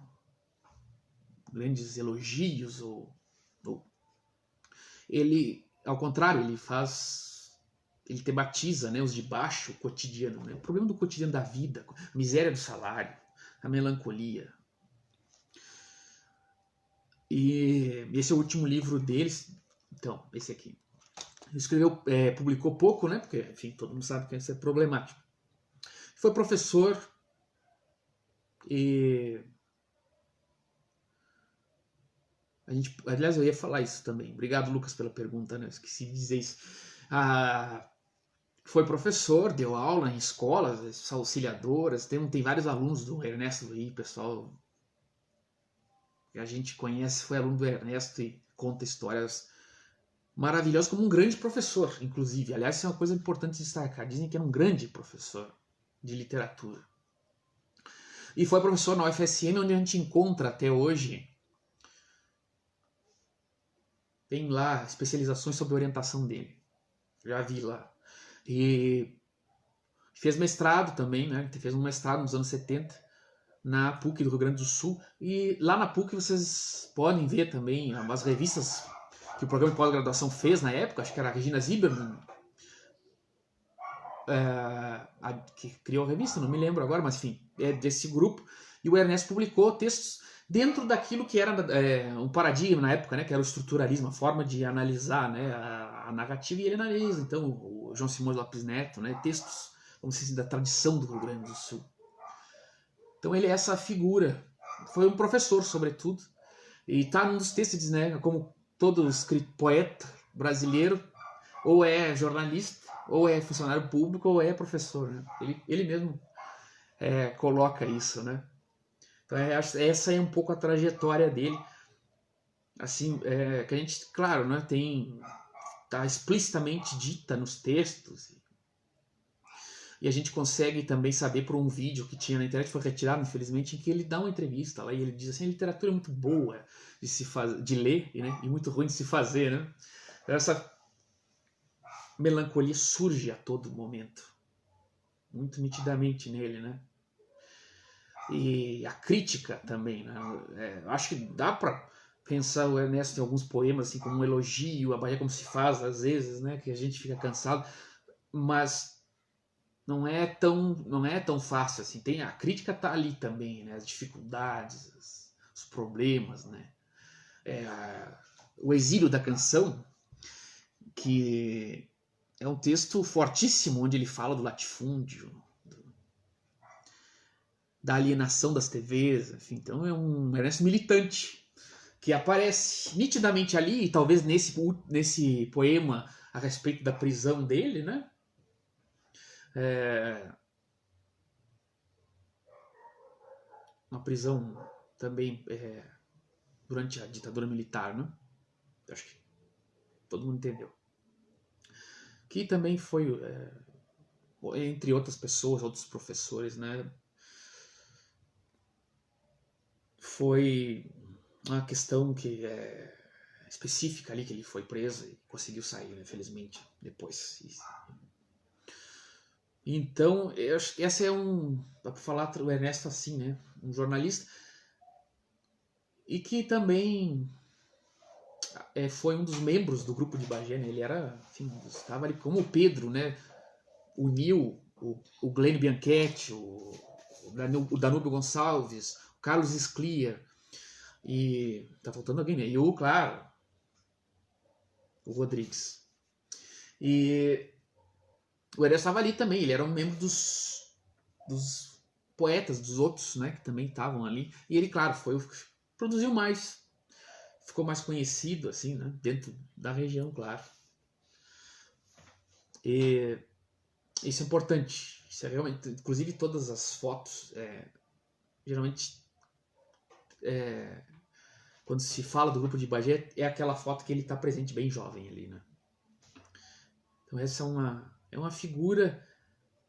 grandes elogios, ele, ao contrário, ele tematiza, né, os de baixo, o cotidiano, né? O problema do cotidiano da vida, a miséria do salário, a melancolia. E esse é o último livro deles. Então, esse aqui. Ele publicou pouco, né? Porque, enfim, todo mundo sabe que isso é problemático. Foi professor e... aliás, eu ia falar isso também. Obrigado, Lucas, pela pergunta, né? Eu esqueci de dizer isso. Foi professor, deu aula em escolas, auxiliadoras. Tem vários alunos do Ernesto aí, pessoal que a gente conhece, foi aluno do Ernesto e conta histórias maravilhosas, como um grande professor, inclusive. Aliás, isso é uma coisa importante de destacar. Dizem que era um grande professor de literatura. E foi professor na UFSM, onde a gente encontra até hoje. Tem lá especializações sobre a orientação dele. Já vi lá. E fez mestrado também, né? Fez um mestrado nos anos 70 na PUC do Rio Grande do Sul. E lá na PUC vocês podem ver também as revistas que o programa de pós-graduação fez na época. Acho que era a Regina Zimmermann, que criou a revista, não me lembro agora, mas enfim, é desse grupo. E o Ernesto publicou textos dentro daquilo que era um paradigma na época, né, que era o estruturalismo, a forma de analisar, né, a narrativa, e ele analisa, então, o João Simões Lopes Neto, né, textos, vamos dizer assim, da tradição do Rio Grande do Sul. Então ele é essa figura, foi um professor, sobretudo, e está num dos textos, né, como todo poeta brasileiro, ou é jornalista, ou é funcionário público, ou é professor, né? Ele mesmo coloca isso, né? Então essa é um pouco a trajetória dele, assim, que a gente, claro, né, tá explicitamente dita nos textos, e a gente consegue também saber por um vídeo que tinha na internet, foi retirado infelizmente, em que ele dá uma entrevista lá e ele diz assim: a literatura é muito boa de ler, né, e muito ruim de se fazer, né? Essa melancolia surge a todo momento, muito nitidamente nele, né? E a crítica também, né? Acho que dá para pensar o Ernesto em alguns poemas assim como um elogio, a Bahia como se faz às vezes, né? Que a gente fica cansado, mas não é tão fácil assim. A crítica tá ali também, né? As dificuldades, os problemas, né? O exílio da canção, que é um texto fortíssimo onde ele fala do latifúndio, da alienação das TVs, enfim. Então é um Ernesto militante que aparece nitidamente ali, e talvez nesse poema a respeito da prisão dele, né? Uma prisão também durante a ditadura militar, né? Acho que todo mundo entendeu. Que também foi, entre outras pessoas, outros professores, né? Foi uma questão que específica ali, que ele foi preso e conseguiu sair, né, felizmente, depois. Então, eu acho que essa dá para falar o Ernesto assim, né? Um jornalista, e que também foi um dos membros do grupo de Bagé, né? Ele era, enfim, estava ali como o Pedro, né? Uniu o Glênio Bianchetti, o Danúbio Gonçalves, o Carlos Scliar, e tá faltando alguém, né? E claro, o Rodrigues. E o Ernesto estava ali também, ele era um membro dos poetas, dos outros, né, que também estavam ali. E ele, claro, produziu mais, ficou mais conhecido, assim, né, dentro da região, claro. E isso é importante. Isso é realmente, inclusive todas as fotos, geralmente, quando se fala do grupo de Bagé, é aquela foto que ele está presente bem jovem ali, né? Então essa é uma figura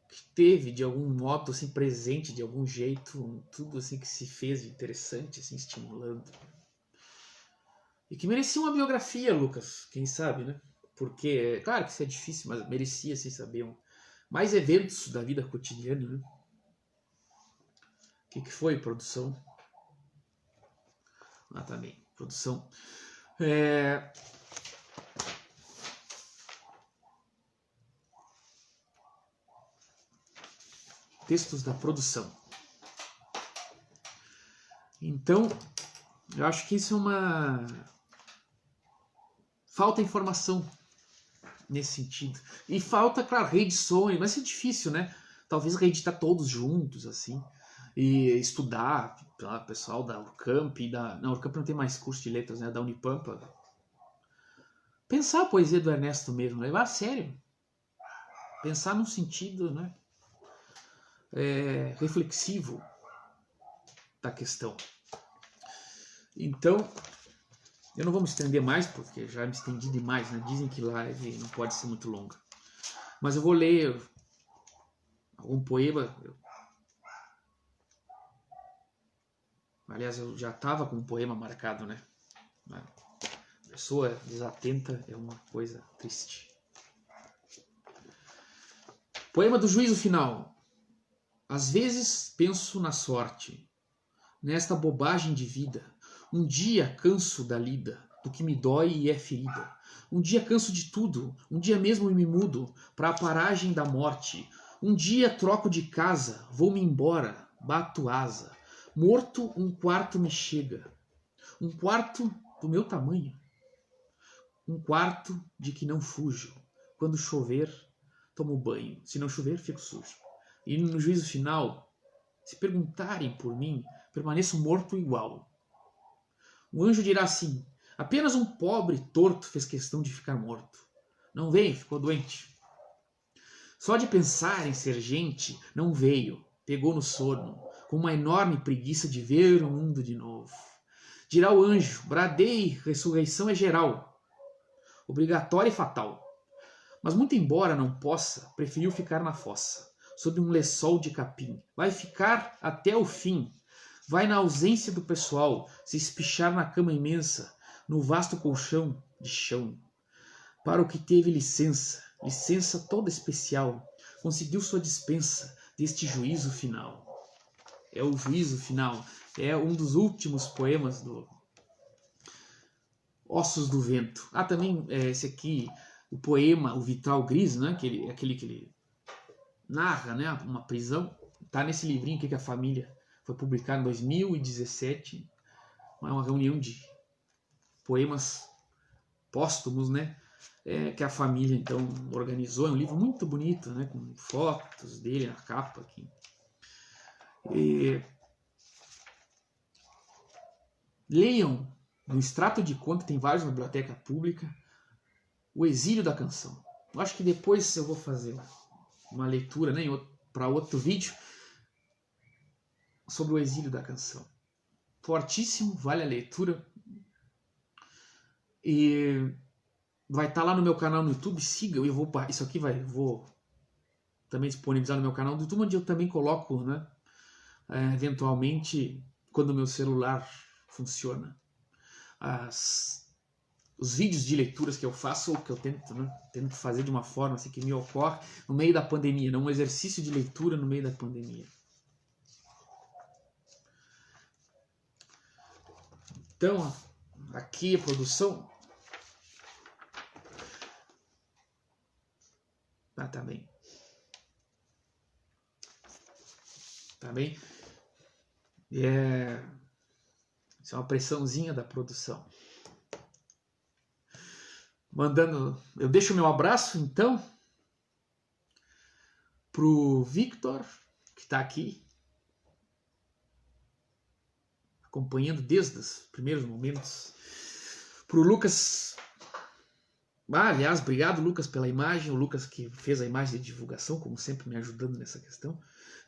que teve, de algum modo, assim, presente, de algum jeito, tudo assim que se fez de interessante, assim, estimulando. E que merecia uma biografia, Lucas, quem sabe, né? Porque, claro que isso é difícil, mas merecia, assim, saber mais eventos da vida cotidiana, né? O que foi, produção? Ah, tá bem, produção. Textos da produção. Então, eu acho que isso é falta informação nesse sentido. E falta, claro, reedições, mas é difícil, né? Talvez reeditar todos juntos, assim, e estudar, o pessoal da Urcamp, não, a Urcamp não tem mais curso de letras, né? Da Unipampa. Pensar a poesia do Ernesto mesmo, levar a sério. Pensar num sentido, né? Reflexivo da questão. Então, eu não vou me estender mais, porque já me estendi demais, né? Dizem que live não pode ser muito longa. Mas eu vou ler algum poema. Aliás, eu já estava com um poema marcado, né? A pessoa desatenta é uma coisa triste. Poema do juízo final. Às vezes penso na sorte, nesta bobagem de vida. Um dia canso da lida, do que me dói e é ferida. Um dia canso de tudo, um dia mesmo me mudo para a paragem da morte. Um dia troco de casa, vou-me embora, bato asa. Morto, um quarto me chega. Um quarto do meu tamanho. Um quarto de que não fujo. Quando chover, tomo banho. Se não chover, fico sujo. E no juízo final, se perguntarem por mim, permaneço morto igual. O anjo dirá assim: apenas um pobre torto fez questão de ficar morto. Não veio, ficou doente. Só de pensar em ser gente, não veio, pegou no sono, com uma enorme preguiça de ver o mundo de novo. Dirá o anjo: bradei, ressurreição é geral, obrigatória e fatal. Mas muito embora não possa, preferiu ficar na fossa, sob um lençol de capim. Vai ficar até o fim. Vai na ausência do pessoal, se espichar na cama imensa, no vasto colchão de chão. Para o que teve licença, licença toda especial, conseguiu sua dispensa deste juízo final. É o juízo final, é um dos últimos poemas do Ossos do Vento. Ah, também esse aqui, o poema O Vitral Gris, né? Aquele que ele narra, né? Uma prisão. Tá nesse livrinho aqui que a família foi publicado em 2017. É uma reunião de poemas póstumos, né? Que a família então organizou. É um livro muito bonito, né? Com fotos dele na capa aqui. Leiam no extrato de conto, tem vários na biblioteca pública, O Exílio da Canção. Eu acho que depois eu vou fazer uma leitura, né, para outro vídeo sobre o Exílio da Canção. Fortíssimo, vale a leitura. E vai estar lá no meu canal no YouTube, siga, eu vou isso aqui vou também disponibilizar no meu canal do YouTube, onde eu também coloco, né, eventualmente, quando o meu celular funciona, os vídeos de leituras que eu faço, ou que eu tento fazer de uma forma assim, que me ocorre no meio da pandemia, um exercício de leitura no meio da pandemia. Então, aqui a produção. Tá bem. Tá bem? Isso é uma pressãozinha da produção. Eu deixo meu abraço, então, pro Victor, que está aqui, acompanhando desde os primeiros momentos. Pro Lucas. Aliás, obrigado, Lucas, pela imagem. O Lucas que fez a imagem de divulgação, como sempre, me ajudando nessa questão.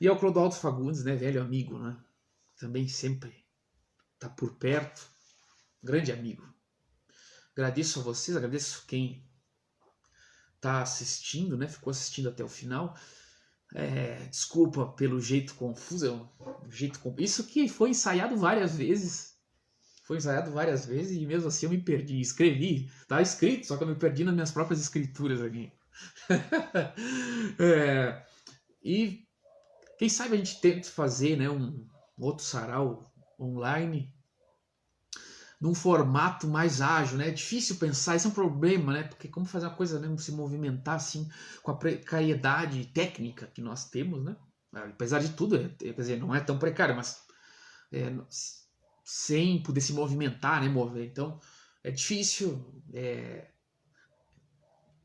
E ao Clodoaldo Fagundes, né, velho amigo, né? Também sempre está por perto. Grande amigo. Agradeço a vocês, agradeço quem está assistindo, né? Ficou assistindo até o final. Desculpa pelo jeito confuso. Isso que foi ensaiado várias vezes. E mesmo assim eu me perdi. Escrevi, tá escrito, só que eu me perdi nas minhas próprias escrituras aqui. E quem sabe a gente tenta fazer, né, um outro sarau online num formato mais ágil, né? É difícil pensar, isso é um problema, né? Porque como fazer uma coisa, né, se movimentar assim com a precariedade técnica que nós temos, né? Apesar de tudo, quer dizer, não é tão precário, mas sem poder se movimentar, né? Então é difícil.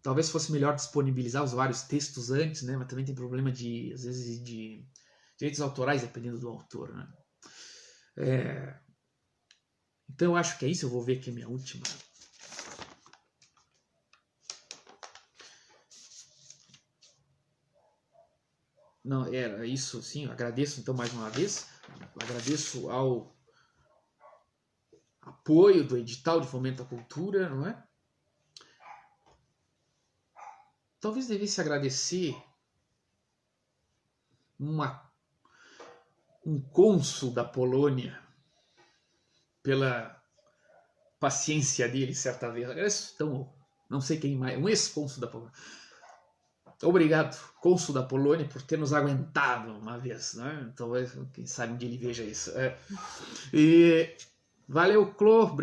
Talvez fosse melhor disponibilizar os vários textos antes, né? Mas também tem problema às vezes de direitos autorais, dependendo do autor, né? Então eu acho que é isso. Eu vou ver aqui a minha última. Não, era isso sim. Eu agradeço então mais uma vez. Agradeço ao apoio do edital de fomento à cultura, não é? Talvez devesse agradecer um cônsul da Polônia pela paciência dele certa vez. Agradeço, então, não sei quem mais, um ex-cônsul da Polônia. Obrigado, cônsul da Polônia, por ter nos aguentado uma vez, né? Talvez, quem sabe um dia ele veja isso. E valeu, Clô,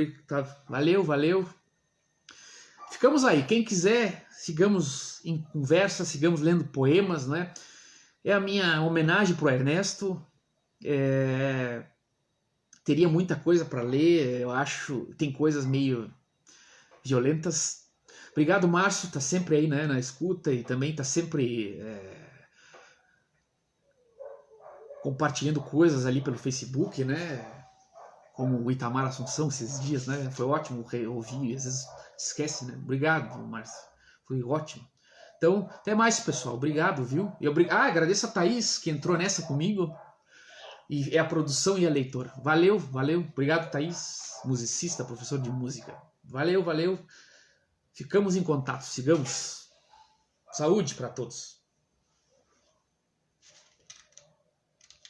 valeu. Ficamos aí. Quem quiser, sigamos em conversa, sigamos lendo poemas, né? É a minha homenagem pro Ernesto. Teria muita coisa para ler, eu acho. Tem coisas meio violentas. Obrigado, Márcio, tá sempre aí, né, na escuta e também tá sempre compartilhando coisas ali pelo Facebook, né? Como o Itamar Assunção esses dias, né? Foi ótimo ouvir, às vezes esquece, né? Obrigado, Márcio. Foi ótimo. Então, até mais, pessoal. Obrigado, viu? Agradeço a Thaís, que entrou nessa comigo. E é a produção e a leitora. Valeu, valeu. Obrigado, Thaís, musicista, professor de música. Valeu, valeu. Ficamos em contato. Sigamos. Saúde para todos.